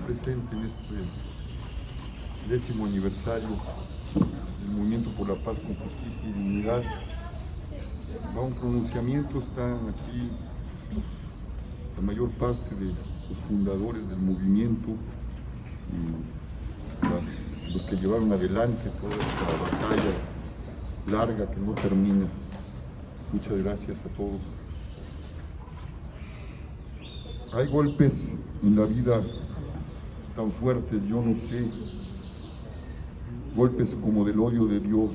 presente en este 10º aniversario del Movimiento por la Paz con Justicia y Dignidad. Va un pronunciamiento, están aquí la mayor parte de los fundadores del movimiento y los que llevaron adelante toda esta batalla larga que no termina. Muchas gracias a todos. Hay golpes en la vida tan fuertes, yo no sé, golpes como del odio de Dios,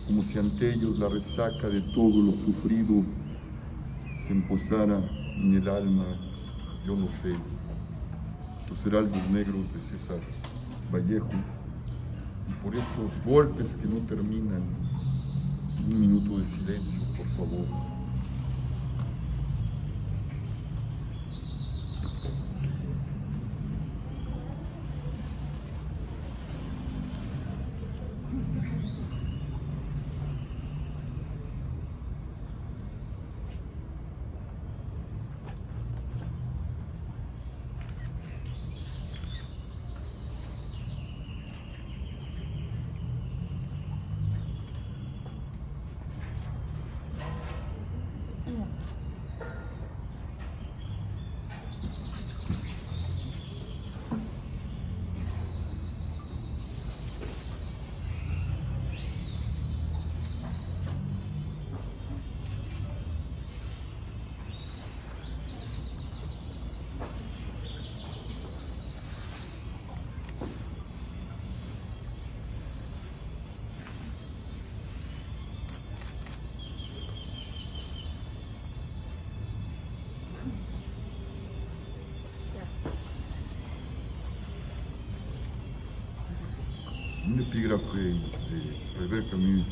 como si ante ellos la resaca de todo lo sufrido se emposara en el alma, yo no sé. Los heraldos negros de César Vallejo, y por esos golpes que no terminan, un minuto de silencio, por favor. Un epígrafe de Albert Camus: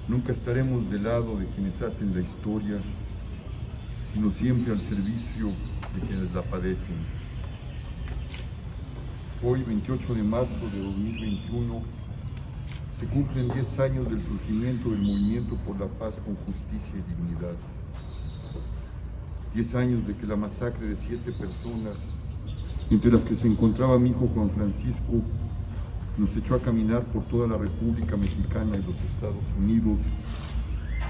nunca estaremos del lado de quienes hacen la historia, sino siempre al servicio de quienes la padecen. Hoy, 28 de marzo de 2021, se cumplen 10 años del surgimiento del Movimiento por la Paz con Justicia y Dignidad. 10 años de que la masacre de 7 personas, entre las que se encontraba mi hijo Juan Francisco, nos echó a caminar por toda la República Mexicana y los Estados Unidos,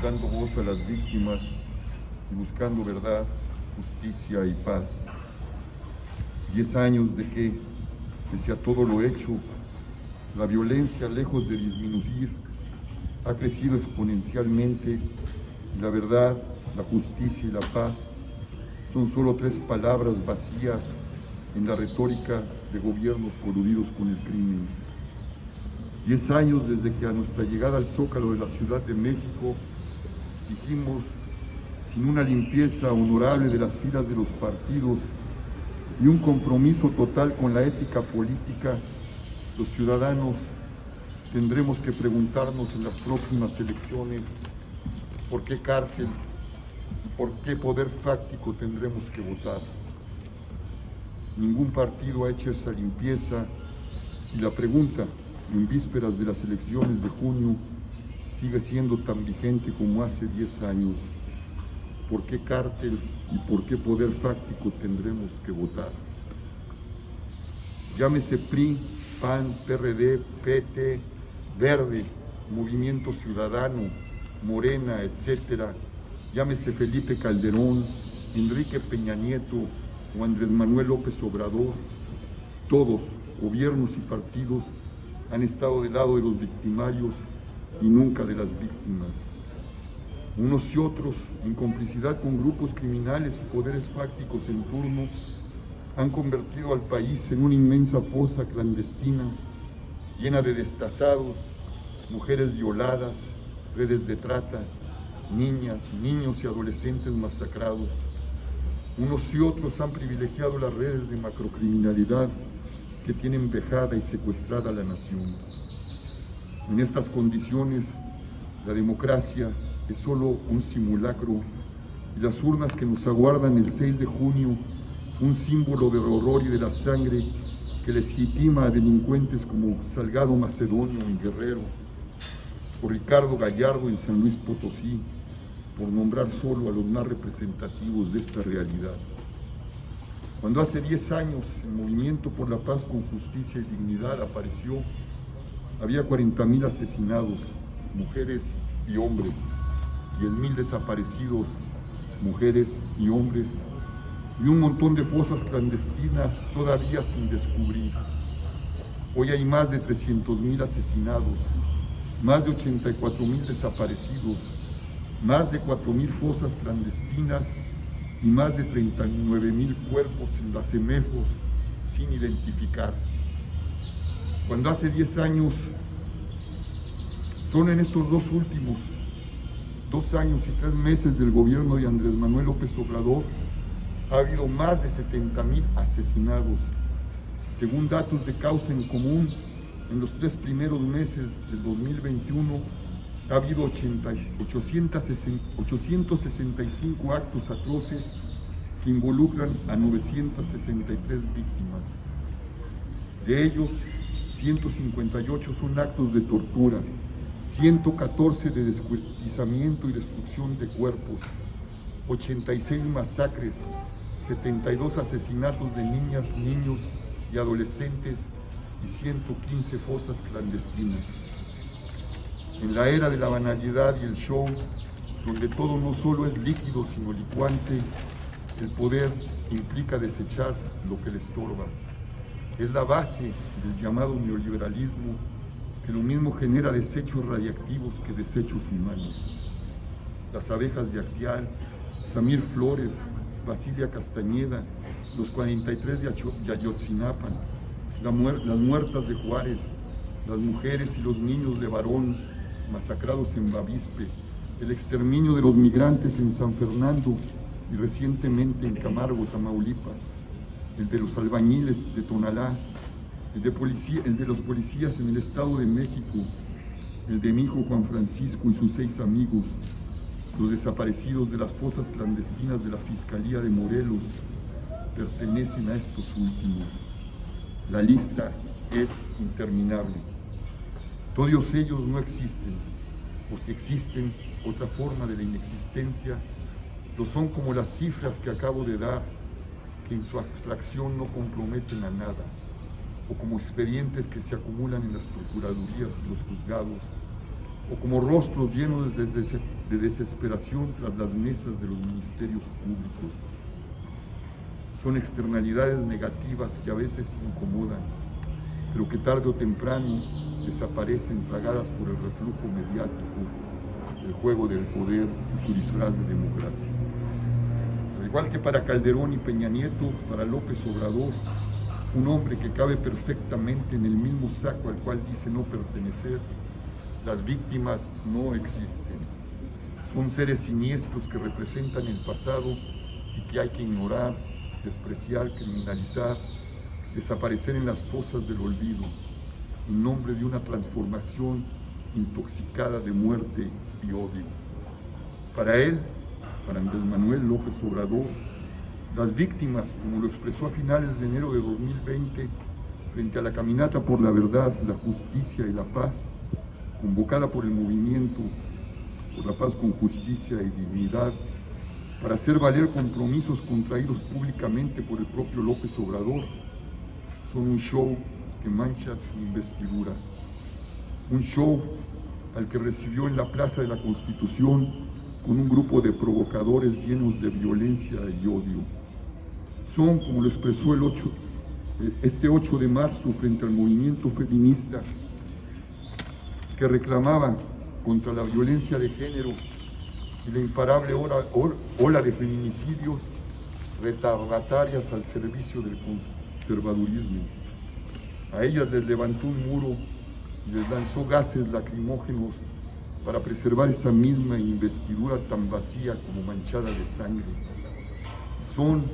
dando voz a las víctimas y buscando verdad, justicia y paz. 10 años de que, pese a todo lo hecho, la violencia, lejos de disminuir, ha crecido exponencialmente y la verdad, la justicia y la paz son solo 3 palabras vacías en la retórica de gobiernos coludidos con el crimen. 10 años desde que a nuestra llegada al Zócalo de la Ciudad de México dijimos: sin una limpieza honorable de las filas de los partidos y un compromiso total con la ética política, los ciudadanos tendremos que preguntarnos en las próximas elecciones por qué cárcel y por qué poder fáctico tendremos que votar. Ningún partido ha hecho esa limpieza y la pregunta, en vísperas de las elecciones de junio, sigue siendo tan vigente como hace 10 años. ¿Por qué cártel y por qué poder fáctico tendremos que votar? Llámese PRI, PAN, PRD, PT, Verde, Movimiento Ciudadano, Morena, etcétera. Llámese Felipe Calderón, Enrique Peña Nieto o Andrés Manuel López Obrador. Todos, gobiernos y partidos, han estado del lado de los victimarios y nunca de las víctimas. Unos y otros, en complicidad con grupos criminales y poderes fácticos en turno, han convertido al país en una inmensa fosa clandestina, llena de destazados, mujeres violadas, redes de trata, niñas, niños y adolescentes masacrados. Unos y otros han privilegiado las redes de macrocriminalidad que tienen vejada y secuestrada a la nación. En estas condiciones, la democracia es solo un simulacro y las urnas que nos aguardan el 6 de junio, un símbolo del horror y de la sangre que legitima a delincuentes como Salgado Macedonio en Guerrero, o Ricardo Gallardo en San Luis Potosí, por nombrar solo a los más representativos de esta realidad. Cuando hace 10 años el Movimiento por la Paz con Justicia y Dignidad apareció, había 40,000 asesinados, mujeres y hombres, 10,000 desaparecidos, mujeres y hombres, y un montón de fosas clandestinas todavía sin descubrir. Hoy hay más de 300,000 asesinados, más de 84,000 desaparecidos, más de 4,000 fosas clandestinas y más de 39,000 cuerpos en las CEMEFOS sin identificar. Cuando hace 10 años, son en estos dos últimos 2 años y 3 meses del gobierno de Andrés Manuel López Obrador, ha habido más de 70,000 asesinados. Según datos de Causa en Común, en los 3 primeros meses del 2021 ha habido 865 actos atroces que involucran a 963 víctimas. De ellos, 158 son actos de tortura, 114 de descuartizamiento y destrucción de cuerpos, 86 masacres, 72 asesinatos de niñas, niños y adolescentes y 115 fosas clandestinas. En la era de la banalidad y el show, donde todo no solo es líquido sino licuante, el poder implica desechar lo que le estorba. Es la base del llamado neoliberalismo, que lo mismo genera desechos radiactivos que desechos humanos. Las abejas de Actial, Samir Flores, Basilia Castañeda, los 43 de Ayotzinapa, las muertas de Juárez, las mujeres y los niños de Barón masacrados en Bavispe, el exterminio de los migrantes en San Fernando y recientemente en Camargo, Tamaulipas, el de los albañiles de Tonalá, el de los policías en el Estado de México, el de mi hijo Juan Francisco y sus 6 amigos, los desaparecidos de las fosas clandestinas de la Fiscalía de Morelos, pertenecen a estos últimos. La lista es interminable. Todos ellos no existen, o si existen, otra forma de la inexistencia, lo son como las cifras que acabo de dar, que en su abstracción no comprometen a nada, o como expedientes que se acumulan en las procuradurías y los juzgados, o como rostros llenos de desesperación tras las mesas de los ministerios públicos. Son externalidades negativas que a veces incomodan, pero que tarde o temprano desaparecen tragadas por el reflujo mediático, el juego del poder y su disfraz de democracia. Al igual que para Calderón y Peña Nieto, para López Obrador, un hombre que cabe perfectamente en el mismo saco al cual dice no pertenecer, las víctimas no existen. Son seres siniestros que representan el pasado y que hay que ignorar, despreciar, criminalizar, desaparecer en las fosas del olvido, en nombre de una transformación intoxicada de muerte y odio. Para él, para Andrés Manuel López Obrador, las víctimas, como lo expresó a finales de enero de 2020, frente a la caminata por la verdad, la justicia y la paz, convocada por el Movimiento por la Paz con Justicia y Dignidad, para hacer valer compromisos contraídos públicamente por el propio López Obrador, son un show que mancha su investidura. Un show al que recibió en la Plaza de la Constitución con un grupo de provocadores llenos de violencia y odio. Son, como lo expresó este 8 de marzo frente al movimiento feminista que reclamaba contra la violencia de género y la imparable ola de feminicidios retardatarias al servicio del conservadurismo. A ellas les levantó un muro y les lanzó gases lacrimógenos para preservar esa misma investidura tan vacía como manchada de sangre. Son,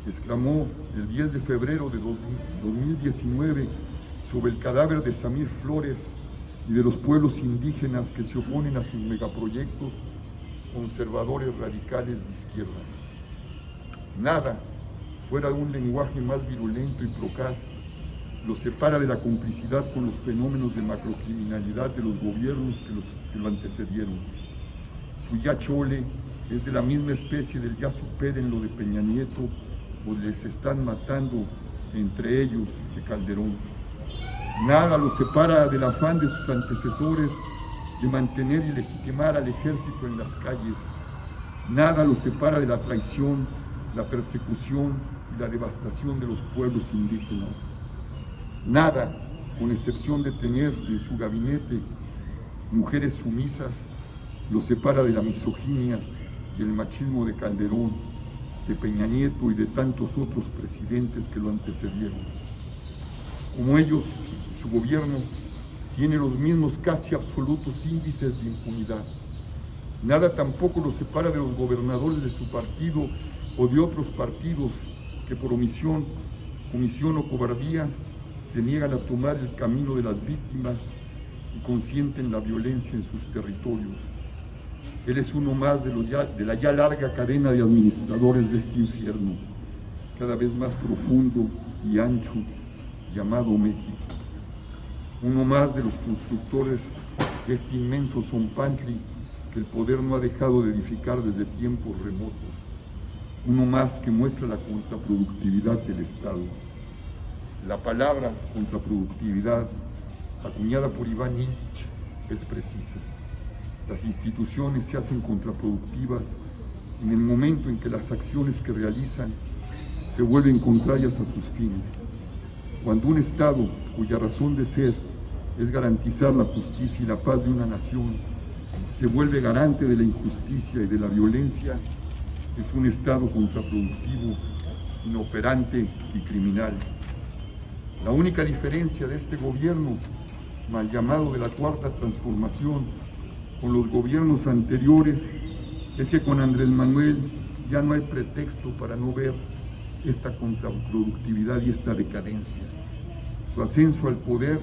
exclamó el 10 de febrero de 2019 sobre el cadáver de Samir Flores y de los pueblos indígenas que se oponen a sus megaproyectos, conservadores radicales de izquierda. Nada, fuera de un lenguaje más virulento y procaz, los separa de la complicidad con los fenómenos de macrocriminalidad de los gobiernos que lo antecedieron. Su ya chole es de la misma especie del ya supérenlo de Peña Nieto pues les están matando, entre ellos de Calderón. Nada los separa del afán de sus antecesores de mantener y legitimar al ejército en las calles. Nada los separa de la traición, la persecución y la devastación de los pueblos indígenas. Nada, con excepción de tener en su gabinete mujeres sumisas, los separa de la misoginia y el machismo de Calderón, de Peña Nieto y de tantos otros presidentes que lo antecedieron. Como ellos, su gobierno tiene los mismos casi absolutos índices de impunidad. Nada tampoco los separa de los gobernadores de su partido o de otros partidos que por omisión o cobardía se niegan a tomar el camino de las víctimas y consienten la violencia en sus territorios. Él es uno más de la ya larga cadena de administradores de este infierno, cada vez más profundo y ancho, llamado México. Uno más de los constructores de este inmenso zompantli que el poder no ha dejado de edificar desde tiempos remotos. Uno más que muestra la contraproductividad del Estado. La palabra contraproductividad, acuñada por Iván Illich, es precisa. Las instituciones se hacen contraproductivas en el momento en que las acciones que realizan se vuelven contrarias a sus fines. Cuando un Estado, cuya razón de ser es garantizar la justicia y la paz de una nación, se vuelve garante de la injusticia y de la violencia, es un Estado contraproductivo, inoperante y criminal. La única diferencia de este gobierno, mal llamado de la Cuarta Transformación, con los gobiernos anteriores, es que con Andrés Manuel ya no hay pretexto para no ver esta contraproductividad y esta decadencia. Su ascenso al poder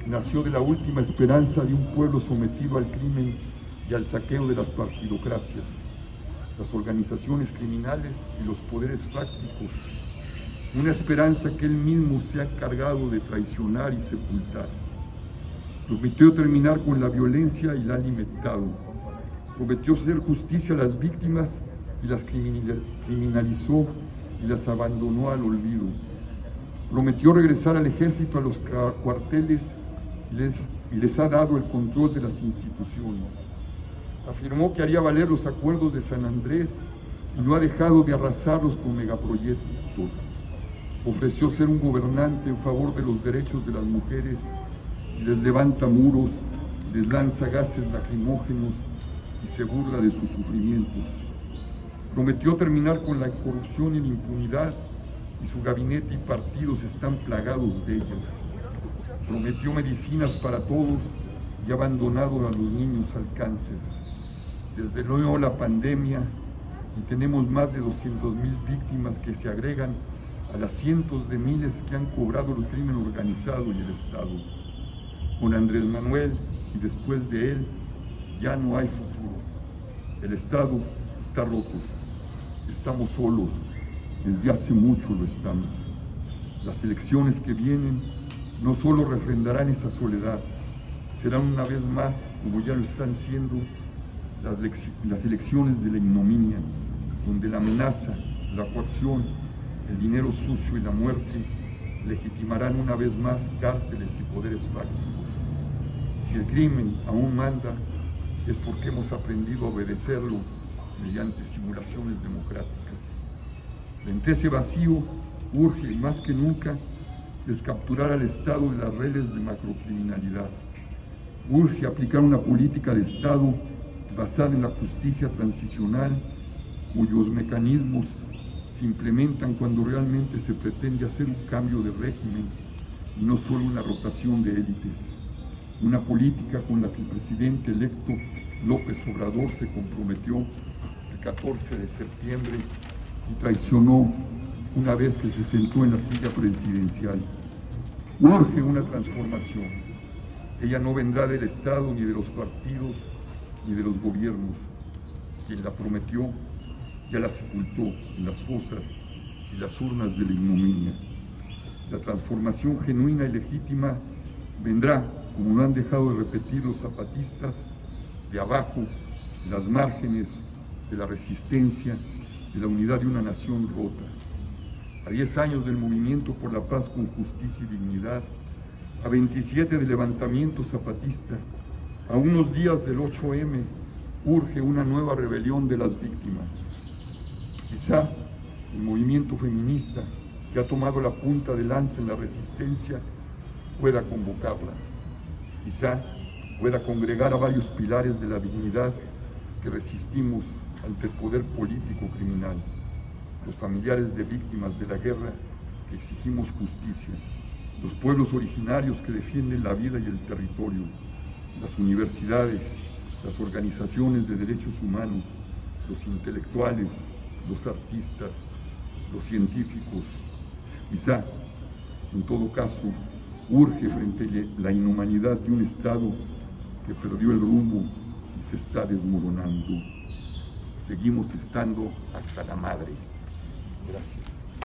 nació de la última esperanza de un pueblo sometido al crimen y al saqueo de las partidocracias, las organizaciones criminales y los poderes fácticos. Una esperanza que él mismo se ha encargado de traicionar y sepultar. Prometió terminar con la violencia y la ha alimentado. Prometió hacer justicia a las víctimas y las criminalizó y las abandonó al olvido. Prometió regresar al ejército a los cuarteles y les ha dado el control de las instituciones. Afirmó que haría valer los acuerdos de San Andrés y no ha dejado de arrasarlos con megaproyectos. Ofreció ser un gobernante en favor de los derechos de las mujeres y les levanta muros, les lanza gases lacrimógenos y se burla de sus sufrimientos. Prometió terminar con la corrupción y la impunidad y su gabinete y partidos están plagados de ellas. Prometió medicinas para todos y ha abandonado a los niños al cáncer. Desde luego la pandemia y tenemos más de 200,000 víctimas que se agregan a las cientos de miles que han cobrado el crimen organizado y el Estado. Con Andrés Manuel y después de él ya no hay futuro. El Estado está roto. Estamos solos. Desde hace mucho lo estamos. Las elecciones que vienen no solo refrendarán esa soledad, serán una vez más, como ya lo están siendo, las elecciones de la ignominia, donde la amenaza, la coacción, el dinero sucio y la muerte legitimarán una vez más cárteles y poderes fácticos. Si el crimen aún manda, es porque hemos aprendido a obedecerlo mediante simulaciones democráticas. Frente a ese vacío, urge más que nunca descapturar al Estado de las redes de macrocriminalidad. Urge aplicar una política de Estado basada en la justicia transicional, cuyos mecanismos se implementan cuando realmente se pretende hacer un cambio de régimen y no solo una rotación de élites. Una política con la que el presidente electo López Obrador se comprometió el 14 de septiembre y traicionó una vez que se sentó en la silla presidencial. Urge una transformación. Ella no vendrá del Estado, ni de los partidos, ni de los gobiernos. Quien la prometió ya la sepultó en las fosas y las urnas de la ignominia. La transformación genuina y legítima vendrá, como no han dejado de repetir los zapatistas, de abajo, de las márgenes, de la resistencia, de la unidad de una nación rota. a 10 años del movimiento por la paz con justicia y dignidad, a 27 del levantamiento zapatista, a unos días del 8M, urge una nueva rebelión de las víctimas. Quizá el movimiento feminista, que ha tomado la punta de lanza en la resistencia, pueda convocarla. Quizá pueda congregar a varios pilares de la dignidad que resistimos ante el poder político criminal, los familiares de víctimas de la guerra que exigimos justicia, los pueblos originarios que defienden la vida y el territorio, las universidades, las organizaciones de derechos humanos, los intelectuales, los artistas, los científicos. Quizá, en todo caso, urge frente a la inhumanidad de un Estado que perdió el rumbo y se está desmoronando. Seguimos estando hasta la madre. Gracias.